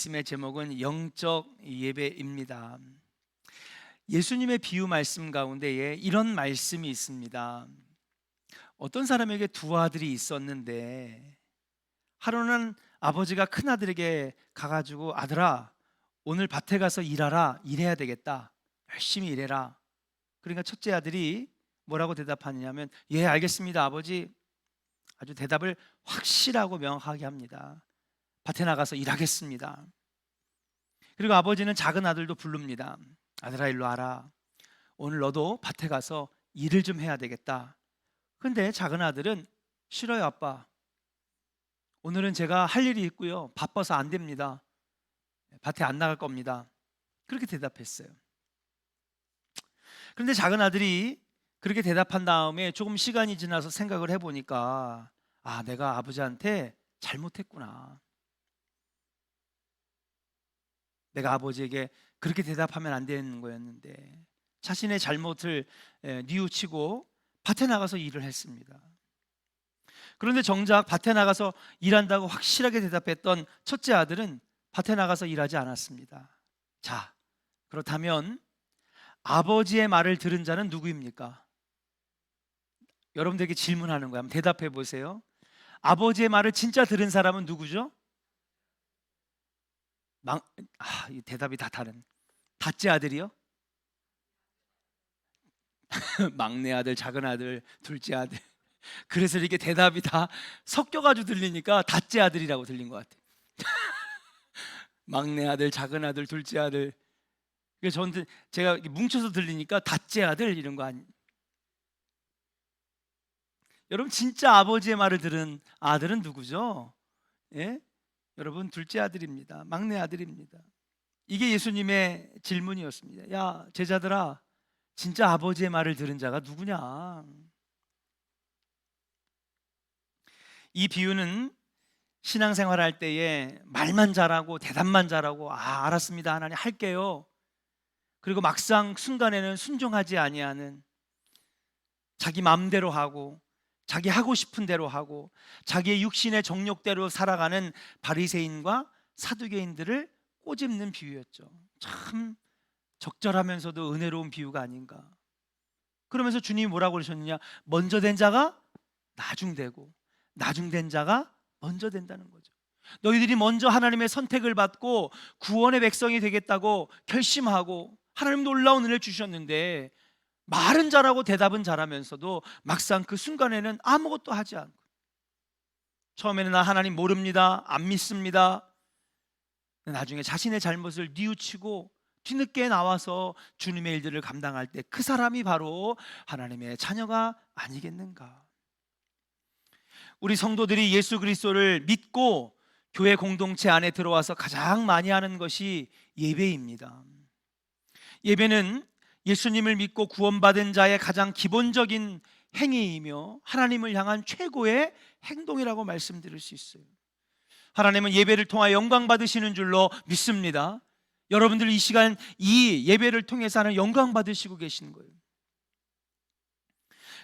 말씀의 제목은 영적 예배입니다. 예수님의 비유 말씀 가운데에 이런 말씀이 있습니다. 어떤 사람에게 두 아들이 있었는데 하루는 아버지가 큰 아들에게 가가지고 아들아, 오늘 밭에 가서 일하라, 일해야 되겠다, 열심히 일해라. 그러니까 첫째 아들이 뭐라고 대답하느냐면, 예, 알겠습니다 아버지. 아주 대답을 확실하고 명확하게 합니다. 밭에 나가서 일하겠습니다. 그리고 아버지는 작은 아들도 부릅니다. 아들아, 일로 와라. 오늘 너도 밭에 가서 일을 좀 해야 되겠다. 근데 작은 아들은 싫어요 아빠. 오늘은 제가 할 일이 있고요, 바빠서 안 됩니다. 밭에 안 나갈 겁니다. 그렇게 대답했어요. 그런데 작은 아들이 그렇게 대답한 다음에 조금 시간이 지나서 생각을 해보니까, 아, 내가 아버지한테 잘못했구나. 내가 아버지에게 그렇게 대답하면 안 되는 거였는데, 자신의 잘못을 뉘우치고 밭에 나가서 일을 했습니다. 그런데 정작 밭에 나가서 일한다고 확실하게 대답했던 첫째 아들은 밭에 나가서 일하지 않았습니다. 자, 그렇다면 아버지의 말을 들은 자는 누구입니까? 여러분들에게 질문하는 거예요. 한번 대답해 보세요. 아버지의 말을 진짜 들은 사람은 누구죠? 이 대답이 다 다른. 다째 아들이요? 막내 아들, 작은 아들, 둘째 아들. 그래서 이렇게 대답이 다 섞여가지고 들리니까 다째 아들이라고 들린 것 같아요. 막내 아들, 작은 아들, 둘째 아들. 그래서 저는 제가 뭉쳐서 들리니까 다째 아들 이런 거 아니. 여러분, 진짜 아버지의 말을 들은 아들은 누구죠? 예? 여러분, 둘째 아들입니다. 막내 아들입니다. 이게 예수님의 질문이었습니다. 야, 제자들아, 진짜 아버지의 말을 들은 자가 누구냐? 이 비유는 신앙생활 할 때에 말만 잘하고 대답만 잘하고, 아, 알았습니다 하나님, 할게요, 그리고 막상 순간에는 순종하지 아니하는, 자기 마음대로 하고 자기 하고 싶은 대로 하고 자기의 육신의 정욕대로 살아가는 바리새인과 사두개인들을 꼬집는 비유였죠. 참 적절하면서도 은혜로운 비유가 아닌가. 그러면서 주님이 뭐라고 그러셨느냐? 먼저 된 자가 나중되고 나중된 자가 먼저 된다는 거죠. 너희들이 먼저 하나님의 선택을 받고 구원의 백성이 되겠다고 결심하고 하나님 놀라운 은혜를 주셨는데, 말은 잘하고 대답은 잘하면서도 막상 그 순간에는 아무것도 하지 않고, 처음에는 나 하나님 모릅니다, 안 믿습니다, 나중에 자신의 잘못을 뉘우치고 뒤늦게 나와서 주님의 일들을 감당할 때 그 사람이 바로 하나님의 자녀가 아니겠는가. 우리 성도들이 예수 그리스도를 믿고 교회 공동체 안에 들어와서 가장 많이 하는 것이 예배입니다. 예배는 예수님을 믿고 구원받은 자의 가장 기본적인 행위이며 하나님을 향한 최고의 행동이라고 말씀드릴 수 있어요. 하나님은 예배를 통하여 영광 받으시는 줄로 믿습니다. 여러분들 이 시간 이 예배를 통해서 하는 영광 받으시고 계시는 거예요.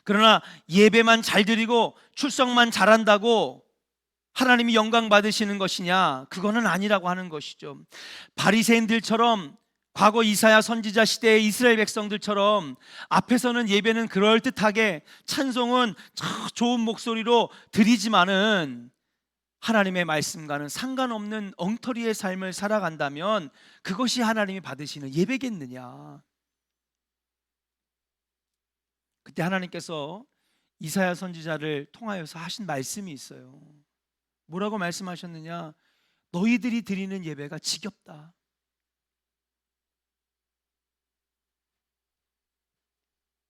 그러나 예배만 잘 드리고 출석만 잘한다고 하나님이 영광 받으시는 것이냐? 그거는 아니라고 하는 것이죠. 바리새인들처럼, 과거 이사야 선지자 시대의 이스라엘 백성들처럼 앞에서는 예배는 그럴듯하게, 찬송은 좋은 목소리로 드리지만은 하나님의 말씀과는 상관없는 엉터리의 삶을 살아간다면 그것이 하나님이 받으시는 예배겠느냐? 그때 하나님께서 이사야 선지자를 통하여서 하신 말씀이 있어요. 뭐라고 말씀하셨느냐? 너희들이 드리는 예배가 지겹다.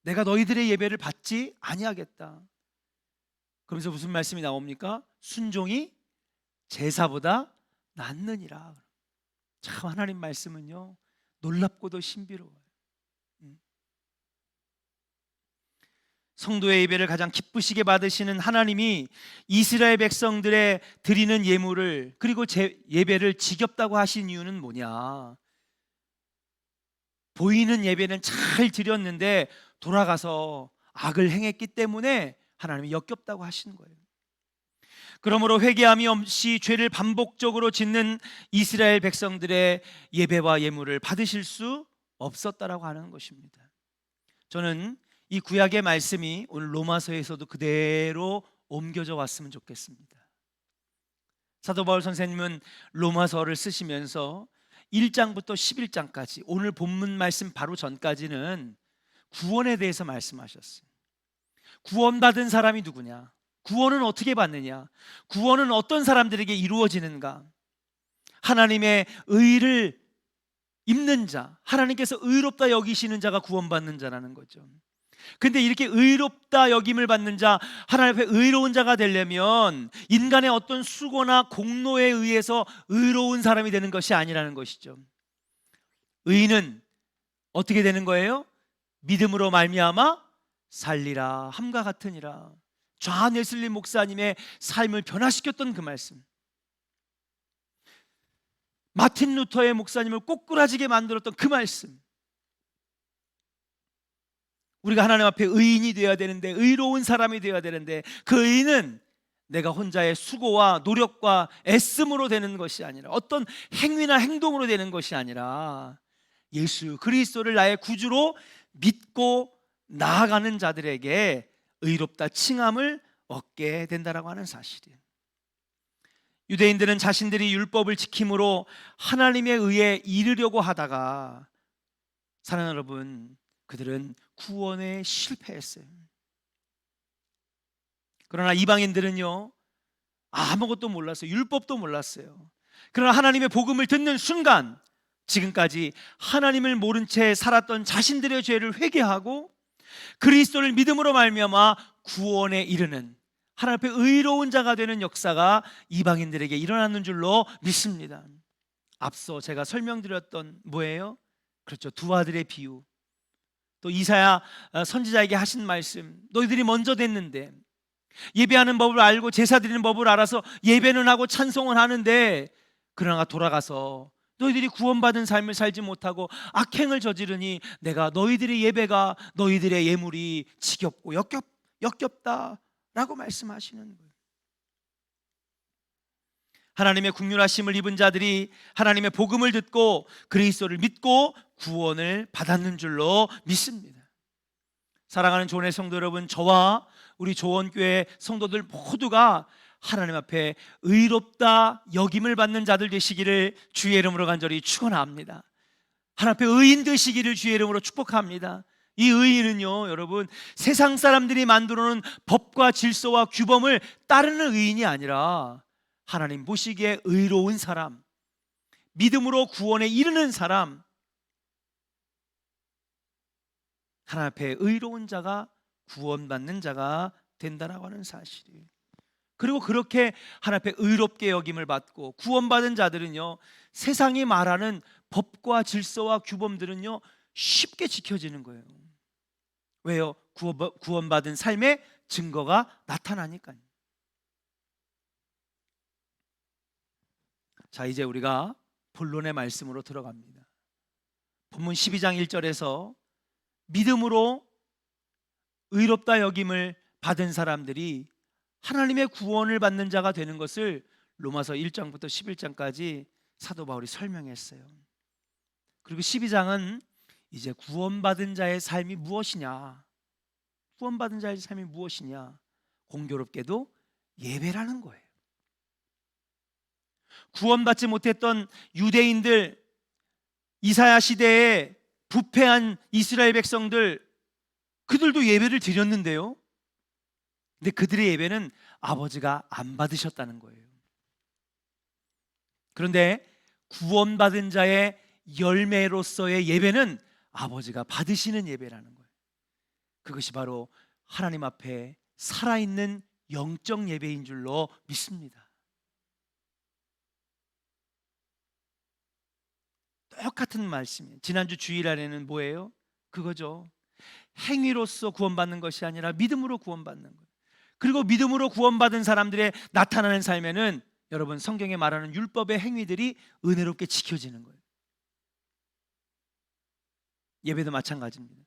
내가 너희들의 예배를 받지 아니하겠다. 그러면서 무슨 말씀이 나옵니까? 순종이 제사보다 낫느니라. 참, 하나님 말씀은요, 놀랍고도 신비로워요. 성도의 예배를 가장 기쁘시게 받으시는 하나님이 이스라엘 백성들의 드리는 예물을, 그리고 예배를 지겹다고 하신 이유는 뭐냐? 보이는 예배는 잘 드렸는데 돌아가서 악을 행했기 때문에 하나님이 역겹다고 하시는 거예요. 그러므로 회개함이 없이 죄를 반복적으로 짓는 이스라엘 백성들의 예배와 예물을 받으실 수 없었다라고 하는 것입니다. 저는 이 구약의 말씀이 오늘 로마서에서도 그대로 옮겨져 왔으면 좋겠습니다. 사도 바울 선생님은 로마서를 쓰시면서 1장부터 11장까지 오늘 본문 말씀 바로 전까지는 구원에 대해서 말씀하셨어요. 구원받은 사람이 누구냐? 구원은 어떻게 받느냐? 구원은 어떤 사람들에게 이루어지는가? 하나님의 의를 입는 자, 하나님께서 의롭다 여기시는 자가 구원받는 자라는 거죠. 근데 이렇게 의롭다 여김을 받는 자, 하나님 앞에 의로운 자가 되려면 인간의 어떤 수고나 공로에 의해서 의로운 사람이 되는 것이 아니라는 것이죠. 의인은 어떻게 되는 거예요? 믿음으로 말미암아 살리라 함과 같으니라. 존 웨슬리 목사님의 삶을 변화시켰던 그 말씀, 마틴 루터의 목사님을 꼬꾸라지게 만들었던 그 말씀, 우리가 하나님 앞에 의인이 되어야 되는데, 의로운 사람이 되어야 되는데, 그 의인은 내가 혼자의 수고와 노력과 애씀으로 되는 것이 아니라, 어떤 행위나 행동으로 되는 것이 아니라 예수 그리스도를 나의 구주로 믿고 나아가는 자들에게 의롭다 칭함을 얻게 된다라고 하는 사실이에요. 유대인들은 자신들이 율법을 지킴으로 하나님의 의에 이르려고 하다가, 사랑하는 여러분, 그들은 구원에 실패했어요. 그러나 이방인들은요, 아무것도 몰랐어요. 율법도 몰랐어요. 그러나 하나님의 복음을 듣는 순간, 지금까지 하나님을 모른 채 살았던 자신들의 죄를 회개하고 그리스도를 믿음으로 말미암아 구원에 이르는, 하나님 앞에 의로운 자가 되는 역사가 이방인들에게 일어나는 줄로 믿습니다. 앞서 제가 설명드렸던 뭐예요? 그렇죠, 두 아들의 비유, 또 이사야 선지자에게 하신 말씀, 너희들이 먼저 됐는데, 예배하는 법을 알고 제사 드리는 법을 알아서 예배는 하고 찬송은 하는데, 그러나 돌아가서 너희들이 구원받은 삶을 살지 못하고 악행을 저지르니 내가 너희들의 예배가, 너희들의 예물이 지겹고 역겹다라고 말씀하시는 거예요. 하나님의 긍휼하심을 입은 자들이 하나님의 복음을 듣고 그리스도를 믿고 구원을 받았는 줄로 믿습니다. 사랑하는 조원의 성도 여러분, 저와 우리 조원교회 성도들 모두가 하나님 앞에 의롭다 여김을 받는 자들 되시기를 주의 이름으로 간절히 축원합니다. 하나님 앞에 의인 되시기를 주의 이름으로 축복합니다. 이 의인은요, 여러분, 세상 사람들이 만들어 놓은 법과 질서와 규범을 따르는 의인이 아니라 하나님 보시기에 의로운 사람, 믿음으로 구원에 이르는 사람, 하나님 앞에 의로운 자가 구원받는 자가 된다라고 하는 사실이에요. 그리고 그렇게 하나님 앞에 의롭게 여김을 받고 구원받은 자들은요, 세상이 말하는 법과 질서와 규범들은요 쉽게 지켜지는 거예요. 왜요? 구원받은 삶의 증거가 나타나니까요. 자, 이제 우리가 본론의 말씀으로 들어갑니다. 본문 12장 1절에서 믿음으로 의롭다 여김을 받은 사람들이 하나님의 구원을 받는 자가 되는 것을 로마서 1장부터 11장까지 사도 바울이 설명했어요. 그리고 12장은 이제 구원받은 자의 삶이 무엇이냐, 구원받은 자의 삶이 무엇이냐, 공교롭게도 예배라는 거예요. 구원받지 못했던 유대인들, 이사야 시대에 부패한 이스라엘 백성들, 그들도 예배를 드렸는데요, 근데 그들의 예배는 아버지가 안 받으셨다는 거예요. 그런데 구원받은 자의 열매로서의 예배는 아버지가 받으시는 예배라는 거예요. 그것이 바로 하나님 앞에 살아있는 영적 예배인 줄로 믿습니다. 똑같은 말씀이에요. 지난주 주일날에는 뭐예요? 그거죠. 행위로서 구원받는 것이 아니라 믿음으로 구원받는 거예요. 그리고 믿음으로 구원받은 사람들의 나타나는 삶에는 여러분, 성경에 말하는 율법의 행위들이 은혜롭게 지켜지는 거예요. 예배도 마찬가지입니다.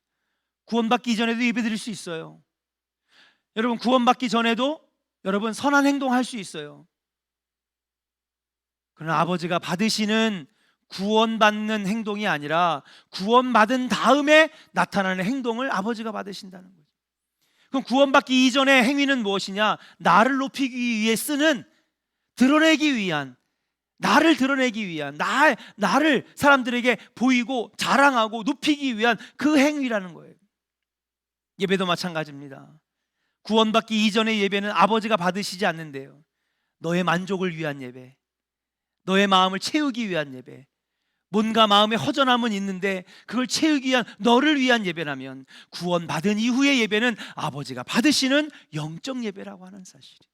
구원받기 이전에도 예배 드릴 수 있어요. 여러분, 구원받기 전에도 여러분, 선한 행동할 수 있어요. 그러나 아버지가 받으시는 구원받는 행동이 아니라 구원받은 다음에 나타나는 행동을 아버지가 받으신다는 거죠. 그럼 구원받기 이전의 행위는 무엇이냐? 나를 높이기 위해 쓰는, 드러내기 위한, 나를 드러내기 위한, 나를 사람들에게 보이고 자랑하고 높이기 위한 그 행위라는 거예요. 예배도 마찬가지입니다. 구원받기 이전의 예배는 아버지가 받으시지 않는데요, 너의 만족을 위한 예배, 너의 마음을 채우기 위한 예배, 뭔가 마음에 허전함은 있는데 그걸 채우기 위한, 너를 위한 예배라면 구원받은 이후의 예배는 아버지가 받으시는 영적 예배라고 하는 사실이에요.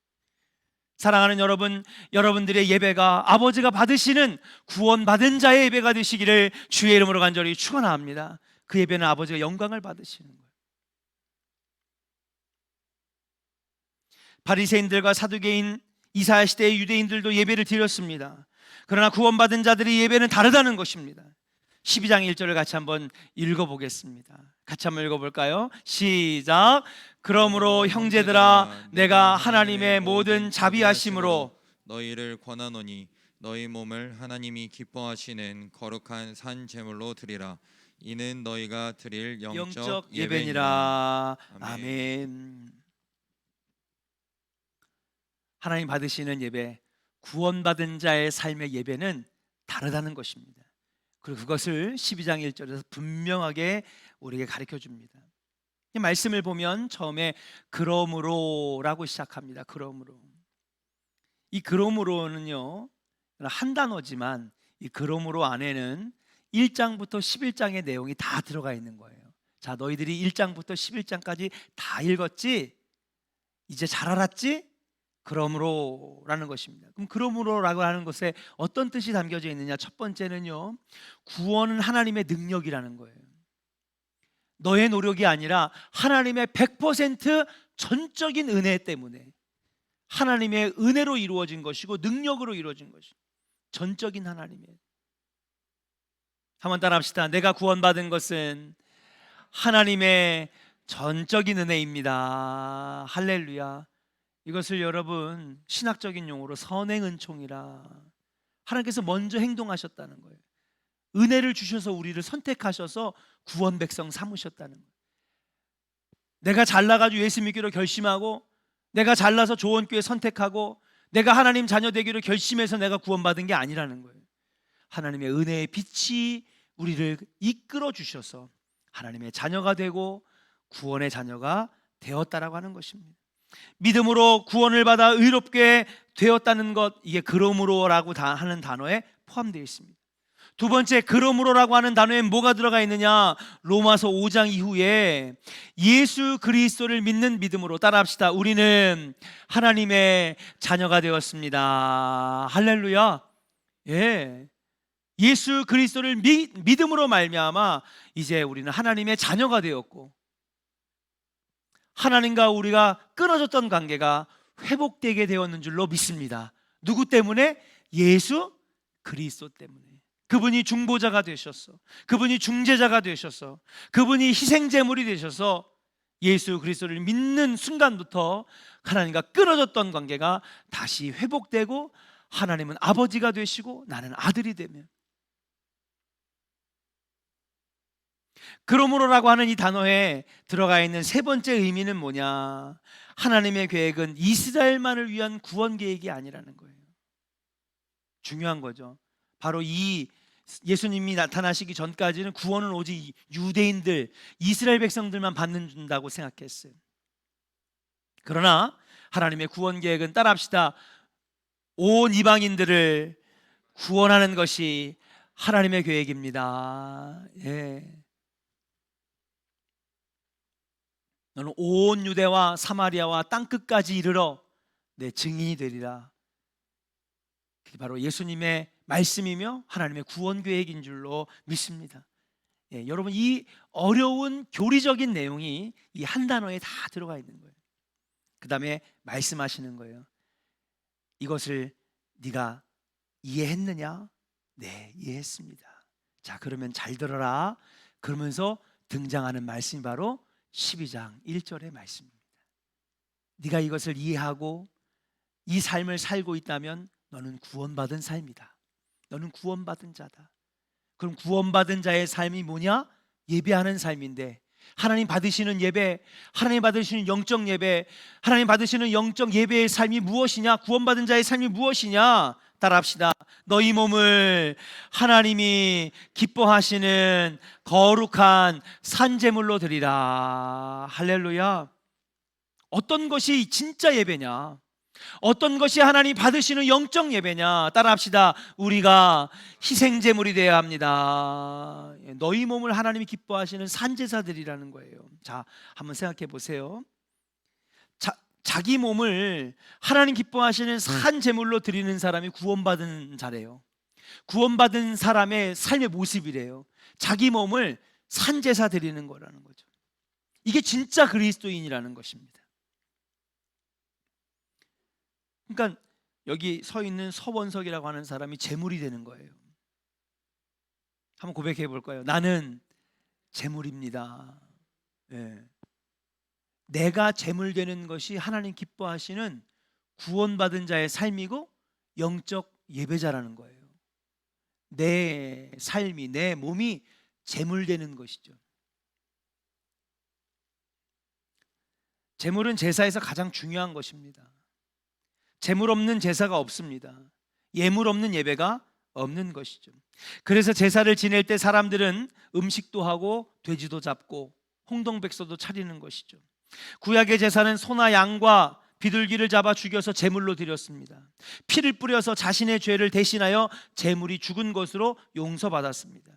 사랑하는 여러분, 여러분들의 예배가 아버지가 받으시는 구원받은 자의 예배가 되시기를 주의 이름으로 간절히 축원합니다. 그 예배는 아버지가 영광을 받으시는 거예요. 바리새인들과 사두개인, 이사야 시대의 유대인들도 예배를 드렸습니다. 그러나 구원받은 자들의 예배는 다르다는 것입니다. 12장 1절을 같이 한번 읽어보겠습니다. 같이 한번 읽어볼까요? 시작. 그러므로 형제들아, 내가 하나님의 모든 자비하심으로 너희를 권하노니 너희 몸을 하나님이 기뻐하시는 거룩한 산 제물로 드리라. 이는 너희가 드릴 영적 예배니라. 아멘. 하나님 받으시는 예배, 구원받은 자의 삶의 예배는 다르다는 것입니다. 그리고 그것을 12장 1절에서 분명하게 우리에게 가르쳐 줍니다. 이 말씀을 보면 처음에 그러므로라고 시작합니다. 그러므로. 이 그러므로는요, 한 단어지만 이 그러므로 안에는 1장부터 11장의 내용이 다 들어가 있는 거예요. 자, 너희들이 1장부터 11장까지 다 읽었지? 이제 잘 알았지? 그러므로라는 것입니다. 그럼 그러므로라고 하는 것에 어떤 뜻이 담겨져 있느냐? 첫 번째는요, 구원은 하나님의 능력이라는 거예요. 너의 노력이 아니라 하나님의 100% 전적인 은혜 때문에, 하나님의 은혜로 이루어진 것이고 능력으로 이루어진 것이고 전적인 하나님의. 한번 따라합시다. 내가 구원받은 것은 하나님의 전적인 은혜입니다. 할렐루야. 이것을 여러분 신학적인 용어로 선행은총이라, 하나님께서 먼저 행동하셨다는 거예요. 은혜를 주셔서 우리를 선택하셔서 구원 백성 삼으셨다는 거예요. 내가 잘나가지고 예수 믿기로 결심하고, 내가 잘나서 좋은 교회 선택하고, 내가 하나님 자녀 되기로 결심해서 내가 구원받은 게 아니라는 거예요. 하나님의 은혜의 빛이 우리를 이끌어 주셔서 하나님의 자녀가 되고 구원의 자녀가 되었다라고 하는 것입니다. 믿음으로 구원을 받아 의롭게 되었다는 것, 이게 그러므로라고 하는 단어에 포함되어 있습니다. 두 번째, 그러므로라고 하는 단어에 뭐가 들어가 있느냐? 로마서 5장 이후에 예수 그리스도를 믿는 믿음으로, 따라합시다. 우리는 하나님의 자녀가 되었습니다. 할렐루야. 예. 예수 그리스도를 믿음으로 말미암아 이제 우리는 하나님의 자녀가 되었고, 하나님과 우리가 끊어졌던 관계가 회복되게 되었는 줄로 믿습니다. 누구 때문에? 예수 그리스도 때문에. 그분이 중보자가 되셔서, 그분이 중재자가 되셔서, 그분이 희생제물이 되셔서 예수 그리스도를 믿는 순간부터 하나님과 끊어졌던 관계가 다시 회복되고, 하나님은 아버지가 되시고 나는 아들이 되며, 그러므로라고 하는 이 단어에 들어가 있는 세 번째 의미는 뭐냐? 하나님의 계획은 이스라엘만을 위한 구원 계획이 아니라는 거예요. 중요한 거죠. 바로 이 예수님이 나타나시기 전까지는 구원은 오직 유대인들, 이스라엘 백성들만 받는다고 생각했어요. 그러나 하나님의 구원 계획은, 따라합시다, 온 이방인들을 구원하는 것이 하나님의 계획입니다. 예. 너는 온 유대와 사마리아와 땅끝까지 이르러 내 증인이 되리라. 그게 바로 예수님의 말씀이며 하나님의 구원 계획인 줄로 믿습니다. 예, 여러분, 이 어려운 교리적인 내용이 이 한 단어에 다 들어가 있는 거예요. 그 다음에 말씀하시는 거예요. 이것을 네가 이해했느냐? 네, 이해했습니다. 자, 그러면 잘 들어라. 그러면서 등장하는 말씀이 바로 12장 1절의 말씀입니다. 네가 이것을 이해하고 이 삶을 살고 있다면 너는 구원받은 삶이다. 너는 구원받은 자다. 그럼 구원받은 자의 삶이 뭐냐? 예배하는 삶인데, 하나님 받으시는 예배, 하나님 받으시는 영적 예배, 하나님 받으시는 영적 예배의 삶이 무엇이냐? 구원받은 자의 삶이 무엇이냐? 따라합시다. 너희 몸을 하나님이 기뻐하시는 거룩한 산제물로 드리라. 할렐루야. 어떤 것이 진짜 예배냐? 어떤 것이 하나님 받으시는 영적 예배냐? 따라합시다. 우리가 희생제물이 되어야 합니다. 너희 몸을 하나님이 기뻐하시는 산제사들이라는 거예요. 자, 한번 생각해 보세요. 자기 몸을 하나님 기뻐하시는 산제물로 드리는 사람이 구원받은 자래요. 구원받은 사람의 삶의 모습이래요. 자기 몸을 산제사 드리는 거라는 거죠. 이게 진짜 그리스도인이라는 것입니다. 그러니까 여기 서 있는 서원석이라고 하는 사람이 제물이 되는 거예요. 한번 고백해 볼까요? 나는 제물입니다. 예. 내가 제물 되는 것이 하나님 기뻐하시는 구원받은 자의 삶이고 영적 예배자라는 거예요. 내 삶이, 내 몸이 제물 되는 것이죠. 제물은 제사에서 가장 중요한 것입니다. 제물 없는 제사가 없습니다. 예물 없는 예배가 없는 것이죠. 그래서 제사를 지낼 때 사람들은 음식도 하고 돼지도 잡고 홍동백서도 차리는 것이죠. 구약의 제사는 소나 양과 비둘기를 잡아 죽여서 제물로 드렸습니다. 피를 뿌려서 자신의 죄를 대신하여 제물이 죽은 것으로 용서받았습니다.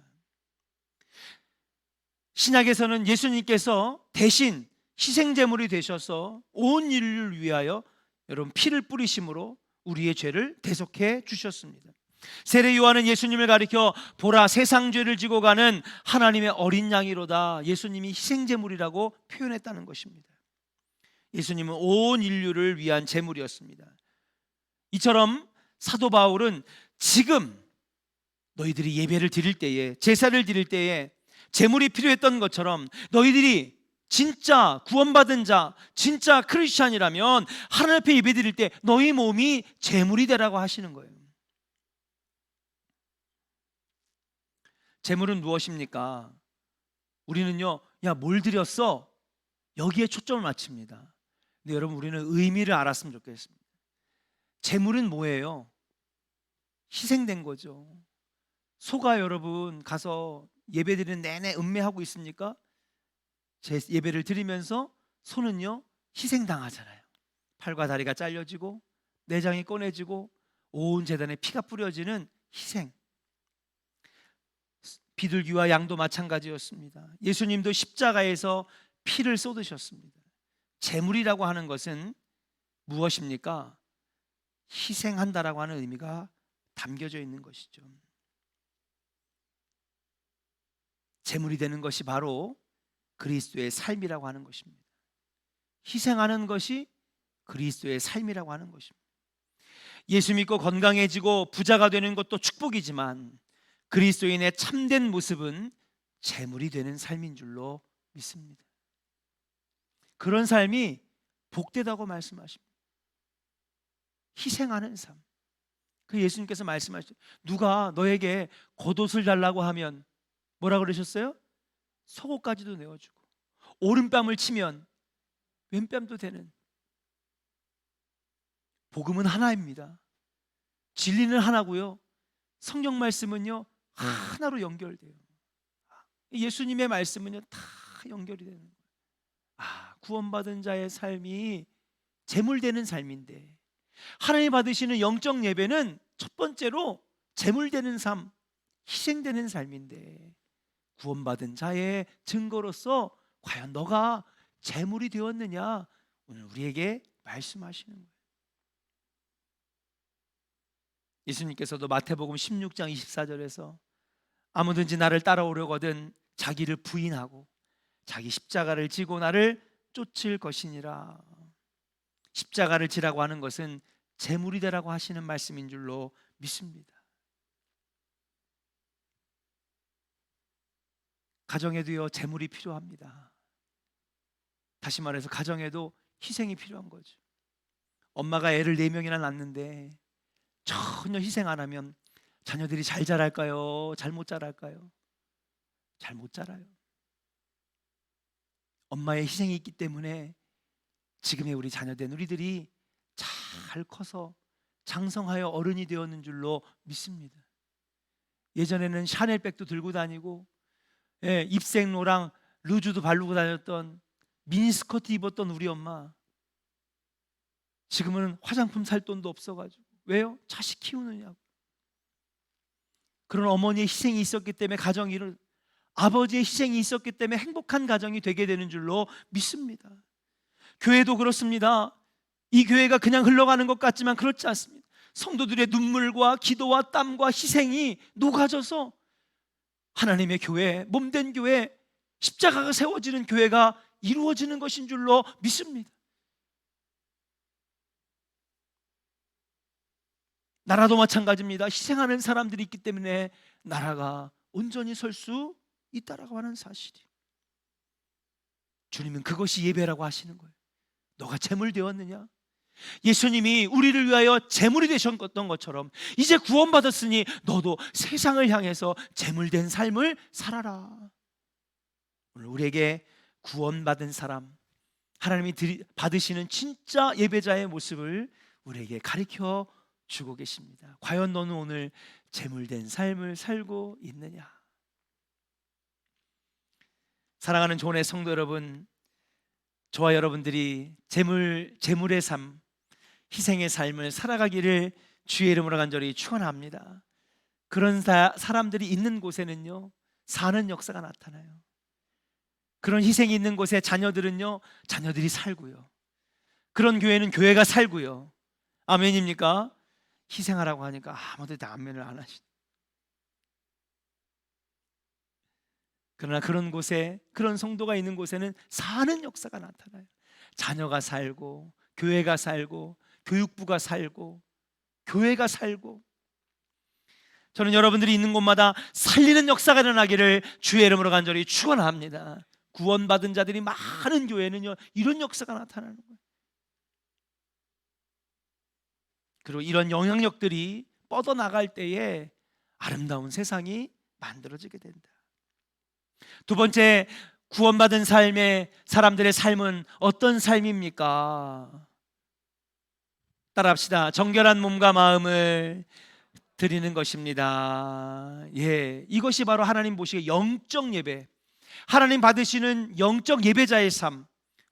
신약에서는 예수님께서 대신 희생제물이 되셔서 온 인류를 위하여 여러분 피를 뿌리심으로 우리의 죄를 대속해 주셨습니다. 세례 요한은 예수님을 가리켜 보라 세상 죄를 지고 가는 하나님의 어린 양이로다. 예수님이 희생제물이라고 표현했다는 것입니다. 예수님은 온 인류를 위한 제물이었습니다. 이처럼 사도 바울은 지금 너희들이 예배를 드릴 때에, 제사를 드릴 때에 제물이 필요했던 것처럼 너희들이 진짜 구원받은 자, 진짜 크리스찬이라면 하나님 앞에 예배 드릴 때 너희 몸이 제물이 되라고 하시는 거예요. 제물은 무엇입니까? 우리는요, 야, 뭘 드렸어? 여기에 초점을 맞춥니다. 근데 여러분, 우리는 의미를 알았으면 좋겠습니다. 제물은 뭐예요? 희생된 거죠. 소가 여러분 가서 예배 드리는 내내 음매하고 있습니까? 제 예배를 드리면서 소는요 희생당하잖아요. 팔과 다리가 잘려지고 내장이 꺼내지고 온 제단에 피가 뿌려지는 희생. 비둘기와 양도 마찬가지였습니다. 예수님도 십자가에서 피를 쏟으셨습니다. 제물이라고 하는 것은 무엇입니까? 희생한다라고 하는 의미가 담겨져 있는 것이죠. 제물이 되는 것이 바로 그리스도의 삶이라고 하는 것입니다. 희생하는 것이 그리스도의 삶이라고 하는 것입니다. 예수 믿고 건강해지고 부자가 되는 것도 축복이지만 그리스도인의 참된 모습은 제물이 되는 삶인 줄로 믿습니다. 그런 삶이 복되다고 말씀하십니다. 희생하는 삶. 그 예수님께서 말씀하셨죠. 누가 너에게 겉옷을 달라고 하면 뭐라 그러셨어요? 속옷까지도 내어주고 오른뺨을 치면 왼뺨도 되는. 복음은 하나입니다. 진리는 하나고요. 성경 말씀은요 하나로 연결돼요. 예수님의 말씀은요 다 연결이 되는 거예요. 구원받은 자의 삶이 제물되는 삶인데 하나님 받으시는 영적 예배는 첫 번째로 제물되는 삶, 희생되는 삶인데 구원받은 자의 증거로서 과연 너가 제물이 되었느냐 오늘 우리에게 말씀하시는 거예요. 예수님께서도 마태복음 16장 24절에서 아무든지 나를 따라오려거든 자기를 부인하고 자기 십자가를 지고 나를 쫓을 것이니라. 십자가를 지라고 하는 것은 제물이 되라고 하시는 말씀인 줄로 믿습니다. 가정에도요 제물이 필요합니다. 다시 말해서 가정에도 희생이 필요한 거죠. 엄마가 애를 4명이나 낳는데 전혀 희생 안 하면 자녀들이 잘 자랄까요? 잘못 자랄까요? 잘 못 자라요. 엄마의 희생이 있기 때문에 지금의 우리 자녀된 우리들이 잘 커서 장성하여 어른이 되었는 줄로 믿습니다. 예전에는 샤넬백도 들고 다니고 입생로랑 루즈도 바르고 다녔던 미니스커트 입었던 우리 엄마, 지금은 화장품 살 돈도 없어가지고. 왜요? 자식 키우느냐고. 그런 어머니의 희생이 있었기 때문에 가정이 아버지의 희생이 있었기 때문에 행복한 가정이 되게 되는 줄로 믿습니다. 교회도 그렇습니다. 이 교회가 그냥 흘러가는 것 같지만 그렇지 않습니다. 성도들의 눈물과 기도와 땀과 희생이 녹아져서 하나님의 교회, 몸된 교회, 십자가가 세워지는 교회가 이루어지는 것인 줄로 믿습니다. 나라도 마찬가지입니다. 희생하는 사람들이 있기 때문에 나라가 온전히 설 수 있다라고 하는 사실이, 주님은 그것이 예배라고 하시는 거예요. 너가 제물 되었느냐? 예수님이 우리를 위하여 제물이 되셨던 것처럼 이제 구원받았으니 너도 세상을 향해서 제물된 삶을 살아라. 오늘 우리에게 구원받은 사람, 하나님이 받으시는 진짜 예배자의 모습을 우리에게 가르쳐 주고 계십니다. 과연 너는 오늘 제물된 삶을 살고 있느냐? 사랑하는 조은의 성도 여러분, 저와 여러분들이 제물의 삶, 희생의 삶을 살아가기를 주의 이름으로 간절히 축원합니다. 그런 사람들이 있는 곳에는요, 사는 역사가 나타나요. 그런 희생이 있는 곳에 자녀들이 살고요. 그런 교회는 교회가 살고요. 아멘입니까? 희생하라고 하니까 아무도 아멘을 안 하시죠. 그러나 그런 곳에, 그런 성도가 있는 곳에는 사는 역사가 나타나요. 자녀가 살고, 교회가 살고, 교육부가 살고, 교회가 살고. 저는 여러분들이 있는 곳마다 살리는 역사가 일어나기를 주의 이름으로 간절히 축원합니다. 구원받은 자들이 많은 교회는요, 이런 역사가 나타나는 거예요. 그리고 이런 영향력들이 뻗어나갈 때에 아름다운 세상이 만들어지게 된다. 두 번째, 구원받은 삶의 사람들의 삶은 어떤 삶입니까? 따라합시다. 정결한 몸과 마음을 드리는 것입니다. 이것이 바로 하나님 보시기에 영적 예배, 하나님 받으시는 영적 예배자의 삶,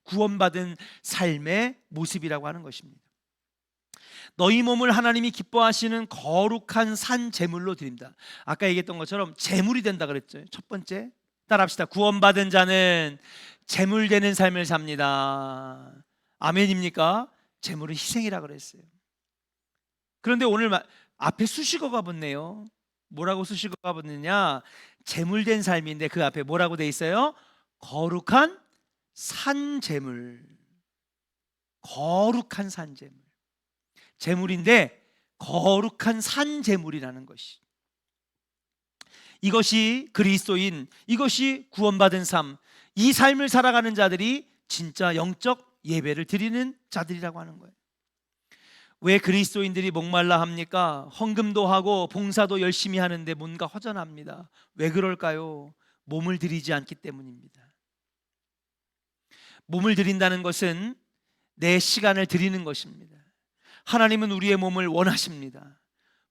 구원받은 삶의 모습이라고 하는 것입니다. 너희 몸을 하나님이 기뻐하시는 거룩한 산 제물로 드립니다. 아까 얘기했던 것처럼 제물이 된다 그랬죠. 첫 번째, 따라합시다. 구원받은 자는 제물되는 삶을 삽니다. 아멘입니까? 제물은 희생이라 그랬어요. 그런데 오늘 앞에 수식어가 붙네요. 뭐라고 수식어가 붙느냐? 제물된 삶인데 그 앞에 뭐라고 돼 있어요? 거룩한 산제물. 거룩한 산제물. 제물인데 거룩한 산제물이라는 것이, 이것이 그리스도인, 이것이 구원받은 삶, 이 삶을 살아가는 자들이 진짜 영적 예배를 드리는 자들이라고 하는 거예요. 왜 그리스도인들이 목말라 합니까? 헌금도 하고 봉사도 열심히 하는데 뭔가 허전합니다. 왜 그럴까요? 몸을 드리지 않기 때문입니다. 몸을 드린다는 것은 내 시간을 드리는 것입니다. 하나님은 우리의 몸을 원하십니다.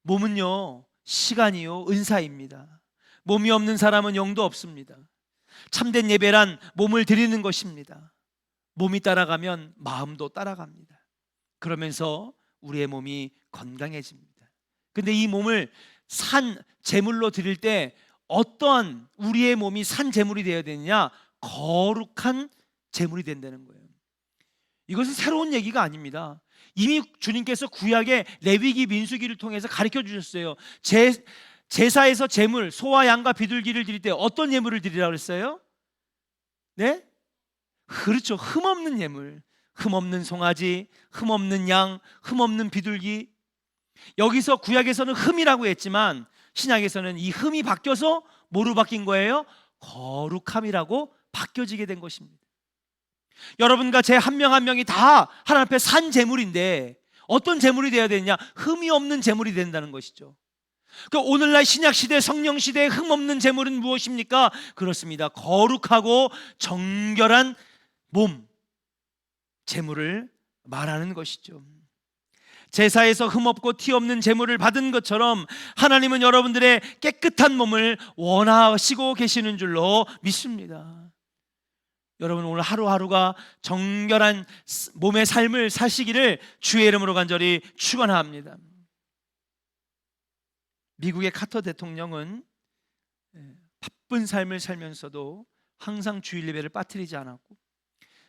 몸은요, 시간이요, 은사입니다. 몸이 없는 사람은 영도 없습니다. 참된 예배란 몸을 드리는 것입니다. 몸이 따라가면 마음도 따라갑니다. 그러면서 우리의 몸이 건강해집니다. 근데 이 몸을 산 제물로 드릴 때 어떤 우리의 몸이 산 제물이 되어야 되느냐? 거룩한 제물이 된다는 거예요. 이것은 새로운 얘기가 아닙니다. 이미 주님께서 구약의 레위기 민수기를 통해서 가르쳐 주셨어요. 제사에서 제물, 소와 양과 비둘기를 드릴 때 어떤 예물을 드리라고 그랬어요? 네? 그렇죠. 흠없는 예물. 흠없는 송아지, 흠없는 양, 흠없는 비둘기. 여기서 구약에서는 흠이라고 했지만 신약에서는 이 흠이 바뀌어서 뭐로 바뀐 거예요? 거룩함이라고 바뀌어지게 된 것입니다. 여러분과 제 한 명 한 명이 다 하나님 앞에 산 제물인데 어떤 제물이 되어야 되느냐? 흠이 없는 제물이 된다는 것이죠. 그 오늘날 신약시대 성령시대의 흠없는 제물은 무엇입니까? 그렇습니다. 거룩하고 정결한 몸, 제물을 말하는 것이죠. 제사에서 흠없고 티없는 제물을 받은 것처럼 하나님은 여러분들의 깨끗한 몸을 원하시고 계시는 줄로 믿습니다. 여러분 오늘 하루하루가 정결한 몸의 삶을 사시기를 주의 이름으로 간절히 축원합니다. 미국의 카터 대통령은 바쁜 삶을 살면서도 항상 주일 예배를 빠뜨리지 않았고,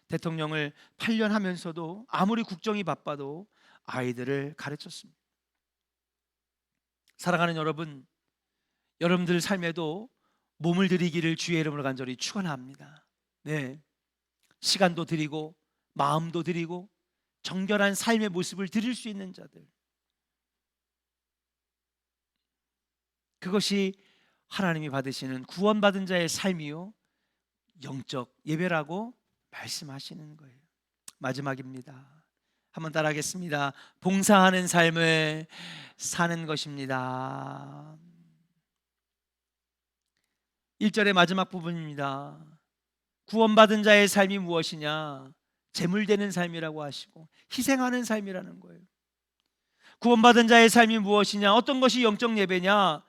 대통령을 8년 하면서도 아무리 국정이 바빠도 아이들을 가르쳤습니다. 사랑하는 여러분, 여러분들 삶에도 몸을 드리기를 주의 이름으로 간절히 축원합니다. 네, 시간도 드리고 마음도 드리고 정결한 삶의 모습을 드릴 수 있는 자들, 그것이 하나님이 받으시는 구원받은 자의 삶이요 영적 예배라고 말씀하시는 거예요. 마지막입니다. 한번 따라하겠습니다. 봉사하는 삶을 사는 것입니다. 1절의 마지막 부분입니다. 구원받은 자의 삶이 무엇이냐? 제물되는 삶이라고 하시고 희생하는 삶이라는 거예요. 구원받은 자의 삶이 무엇이냐? 어떤 것이 영적 예배냐?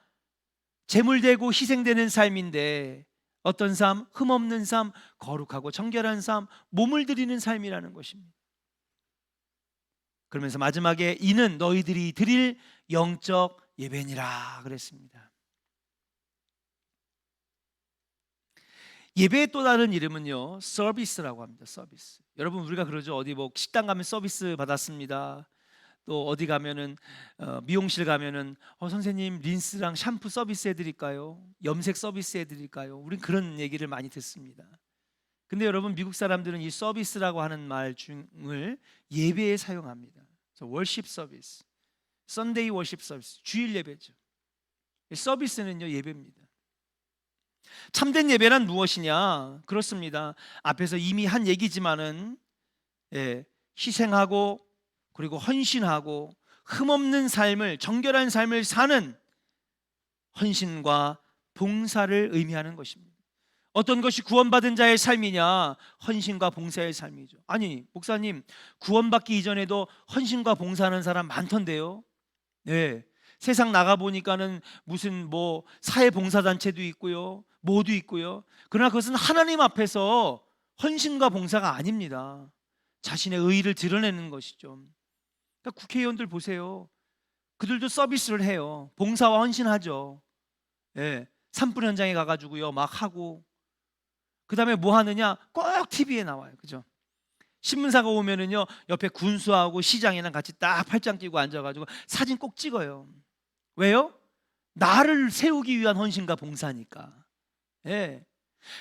제물되고 희생되는 삶인데, 어떤 삶? 흠없는 삶, 거룩하고 정결한 삶, 몸을 드리는 삶이라는 것입니다. 그러면서 마지막에 이는 너희들이 드릴 영적 예배니라 그랬습니다. 예배의 또 다른 이름은요 서비스라고 합니다. 서비스. 여러분 우리가 그러죠. 어디 뭐 식당 가면 서비스 받았습니다. 또 어디 가면은 미용실 가면은 선생님 린스랑 샴푸 서비스 해드릴까요? 염색 서비스 해드릴까요? 우린 그런 얘기를 많이 듣습니다. 근데 여러분 미국 사람들은 이 서비스라고 하는 말 중을 예배에 사용합니다. 월십 서비스, 선데이 월십 서비스, 주일 예배죠. 서비스는요 예배입니다. 참된 예배란 무엇이냐? 그렇습니다. 앞에서 이미 한 얘기지만은 희생하고 그리고 헌신하고 흠없는 삶을, 정결한 삶을 사는 헌신과 봉사를 의미하는 것입니다. 어떤 것이 구원받은 자의 삶이냐? 헌신과 봉사의 삶이죠. 아니 목사님, 구원받기 이전에도 헌신과 봉사하는 사람 많던데요. 네, 세상 나가보니까는 무슨 뭐 사회봉사단체도 있고요, 뭐도 있고요. 그러나 그것은 하나님 앞에서 헌신과 봉사가 아닙니다. 자신의 의의를 드러내는 것이죠. 그러니까 국회의원들 보세요. 그들도 서비스를 해요. 봉사와 헌신하죠. 산불 현장에 가가지고요 막 하고, 그 다음에 뭐 하느냐? 꼭 TV에 나와요. 그죠? 신문사가 오면은요 옆에 군수하고 시장이랑 같이 딱 팔짱 끼고 앉아가지고 사진 꼭 찍어요. 왜요? 나를 세우기 위한 헌신과 봉사니까.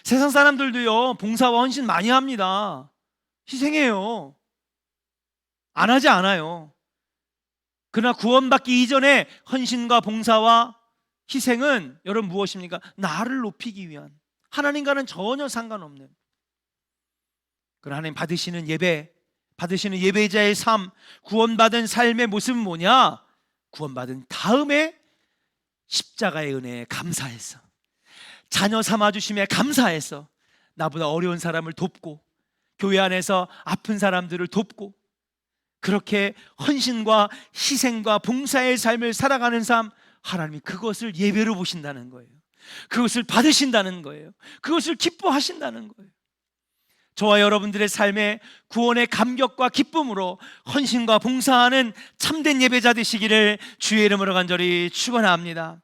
세상 사람들도요 봉사와 헌신 많이 합니다. 희생해요. 안 하지 않아요. 그러나 구원받기 이전에 헌신과 봉사와 희생은 여러분 무엇입니까? 나를 높이기 위한, 하나님과는 전혀 상관없는, 그러나 하나님 받으시는 예배, 받으시는 예배자의 삶, 구원받은 삶의 모습은 뭐냐? 구원받은 다음에 십자가의 은혜에 감사해서, 자녀 삼아주심에 감사해서 나보다 어려운 사람을 돕고, 교회 안에서 아픈 사람들을 돕고, 그렇게 헌신과 희생과 봉사의 삶을 살아가는 삶, 하나님이 그것을 예배로 보신다는 거예요. 그것을 받으신다는 거예요. 그것을 기뻐하신다는 거예요. 저와 여러분들의 삶에 구원의 감격과 기쁨으로 헌신과 봉사하는 참된 예배자 되시기를 주의 이름으로 간절히 축원합니다.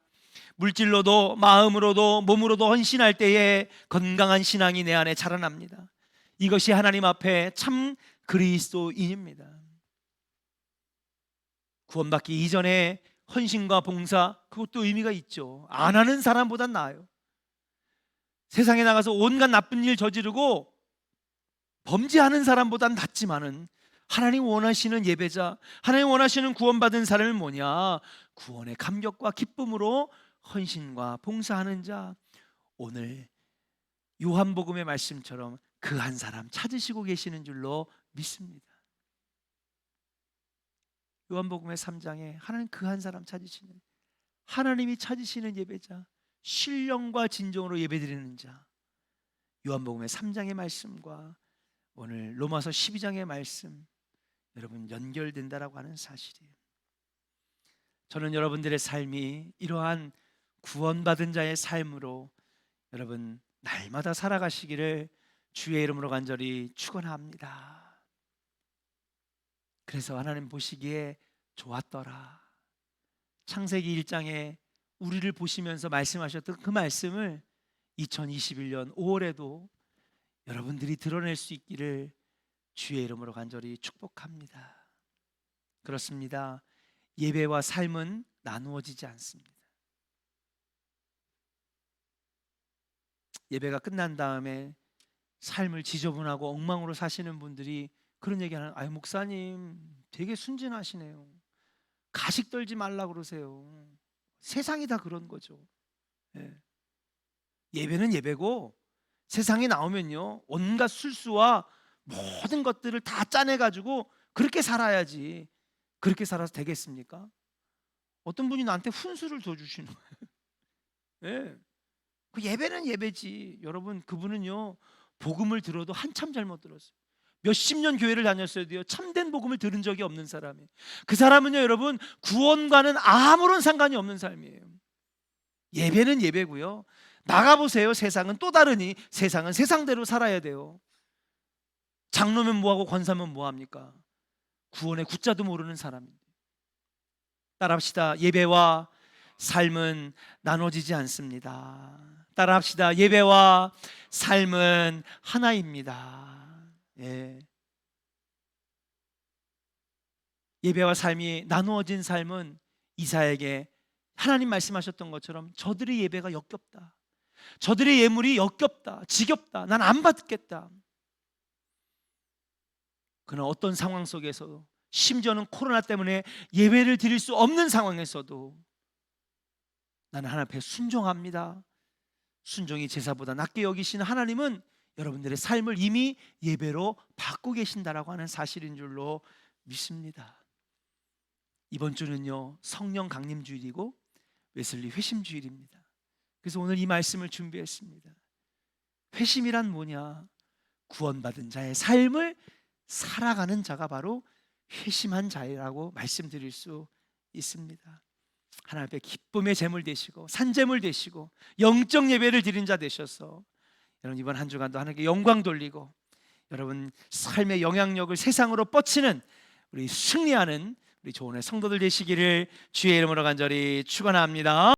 물질로도 마음으로도 몸으로도 헌신할 때에 건강한 신앙이 내 안에 자라납니다. 이것이 하나님 앞에 참 그리스도인입니다. 구원받기 이전에 헌신과 봉사, 그것도 의미가 있죠. 안 하는 사람보단 나아요. 세상에 나가서 온갖 나쁜 일 저지르고 범죄하는 사람보단 낫지만은 하나님 원하시는 예배자, 하나님 원하시는 구원받은 사람은 뭐냐? 구원의 감격과 기쁨으로 헌신과 봉사하는 자. 오늘 요한복음의 말씀처럼 그 한 사람 찾으시고 계시는 줄로 믿습니다. 요한복음의 3장에 하나님 그 한 사람 찾으시는, 하나님이 찾으시는 예배자, 신령과 진정으로 예배드리는 자, 요한복음의 3장의 말씀과 오늘 로마서 12장의 말씀, 여러분 연결된다라고 하는 사실이에요. 저는 여러분들의 삶이 이러한 구원받은 자의 삶으로 여러분 날마다 살아가시기를 주의 이름으로 간절히 축원합니다. 그래서 하나님 보시기에 좋았더라. 창세기 1장에 우리를 보시면서 말씀하셨던 그 말씀을 2021년 5월에도 여러분들이 드러낼 수 있기를 주의 이름으로 간절히 축복합니다. 그렇습니다. 예배와 삶은 나누어지지 않습니다. 예배가 끝난 다음에 삶을 지저분하고 엉망으로 사시는 분들이 그런 얘기하는, 아유 목사님 되게 순진하시네요. 가식 떨지 말라 그러세요. 세상이 다 그런 거죠. 예. 예배는 예배고 세상에 나오면요 온갖 술수와 모든 것들을 다 짜내가지고 그렇게 살아야지. 그렇게 살아서 되겠습니까? 어떤 분이 나한테 훈수를 더 주시는 거예요. 예. 그 예배는 예배지. 여러분 그분은요 복음을 들어도 한참 잘못 들었어요. 몇십 년 교회를 다녔어야 돼요. 참된 복음을 들은 적이 없는 사람이. 그 사람은요 여러분 구원과는 아무런 상관이 없는 삶이에요. 예배는 예배고요. 나가보세요. 세상은 또 다르니 세상은 세상대로 살아야 돼요. 장로면 뭐하고 권사면 뭐합니까? 구원의 구자도 모르는 사람인데. 따라합시다. 예배와 삶은 나눠지지 않습니다. 따라합시다. 예배와 삶은 하나입니다. 예. 예배와 삶이 나누어진 삶은 이사야에게 하나님 말씀하셨던 것처럼 저들의 예배가 역겹다. 저들의 예물이 역겹다. 지겹다. 난 안 받겠다. 그러나 어떤 상황 속에서 심지어는 코로나 때문에 예배를 드릴 수 없는 상황에서도 나는 하나님 앞에 순종합니다. 순종이 제사보다 낫게 여기시는 하나님은 여러분들의 삶을 이미 예배로 받고 계신다라고 하는 사실인 줄로 믿습니다. 이번 주는요 성령 강림 주일이고 웨슬리 회심 주일입니다. 그래서 오늘 이 말씀을 준비했습니다. 회심이란 뭐냐? 구원받은 자의 삶을 살아가는 자가 바로 회심한 자라고 말씀드릴 수 있습니다. 하나님 앞에 기쁨의 제물 되시고 산제물 되시고 영적 예배를 드린 자 되셔서 여러분 이번 한 주간도 하나님께 영광 돌리고 여러분 삶의 영향력을 세상으로 뻗치는 우리 승리하는 우리 조은의 성도들 되시기를 주의 이름으로 간절히 축원합니다.